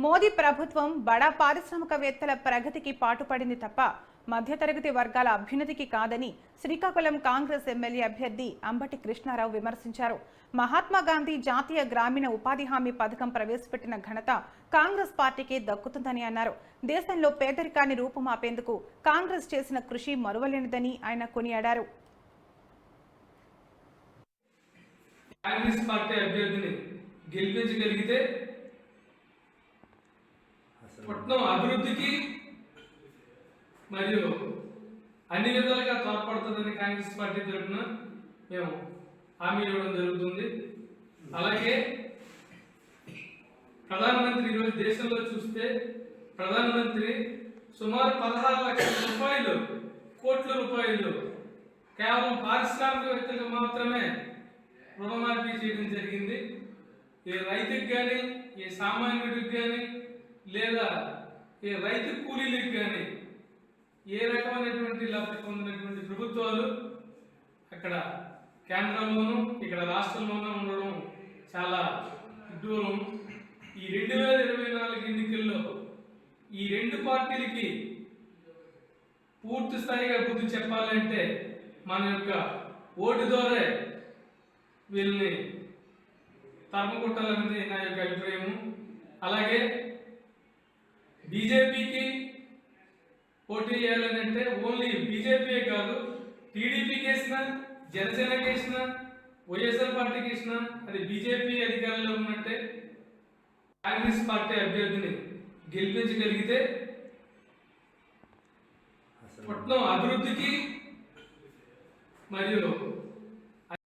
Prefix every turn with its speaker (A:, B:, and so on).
A: మోదీ ప్రభుత్వం బడా పారిశ్రామికవేత్తల ప్రగతికి పాటుపడింది తప్ప మధ్యతరగతి వర్గాల అభ్యున్నతికి కాదని శ్రీకాకుళం కాంగ్రెస్ ఎమ్మెల్యే అభ్యర్థి అంబటి కృష్ణారావు విమర్శించారు. మహాత్మా గాంధీ జాతీయ గ్రామీణ ఉపాధి హామీ పథకం ప్రవేశపెట్టిన ఘనత కాంగ్రెస్ పార్టీకి దక్కుతుందని అన్నారు. దేశంలో పేదరికాన్ని రూపుమాపేందుకు కాంగ్రెస్ చేసిన కృషి మరువలేనిదని ఆయన కొనియాడారు.
B: కాంగ్రెస్ పార్టీ అభ్యర్థిని గెలిపించగలిగితే పట్నం అభివృద్ధికి మరియు అన్ని విధాలుగా తోడ్పడుతుందని కాంగ్రెస్ పార్టీ తరఫున మేము హామీ ఇవ్వడం జరుగుతుంది. అలాగే ప్రధానమంత్రి ఈరోజు దేశంలో చూస్తే ప్రధానమంత్రి సుమారు 16 లక్షల కోట్ల రూపాయలు కేవలం పారిశ్రామికవేత్తలకు మాత్రమే రుణమాఫీ చేయడం జరిగింది. ఏ రైతుకి కానీ ఏ సామాన్యుడికి కానీ లేదా ఏ రైతు కూలీలకు కానీ ఏ రకమైనటువంటి లబ్ధి పొందినటువంటి ప్రభుత్వాలు అక్కడ కేంద్రంలోనూ ఇక్కడ రాష్ట్రంలోనూ ఉండడం చాలా దూరం. ఈ 2024 ఎన్నికల్లో ఈ రెండు పార్టీలకి పూర్తి స్థాయిగా బుద్ధి చెప్పాలంటే మన యొక్క ఓటు ద్వారా వీళ్ళని తరమకొట్టాలన్నది నా యొక్క అభిప్రాయము. అలాగే బీజేపీకి పోటీ చేయాలని అంటే ఓన్లీ బీజేపీ కాదు, టీడీపీకి వేసిన, జనసేనకి వేసిన, వైఎస్ఆర్ పార్టీకి వేసిన అది బీజేపీ అధికారంలో ఉన్నట్టే. కాంగ్రెస్ పార్టీ అభ్యర్థిని గెలిపించగలిగితే పట్నం అభివృద్ధికి మరియు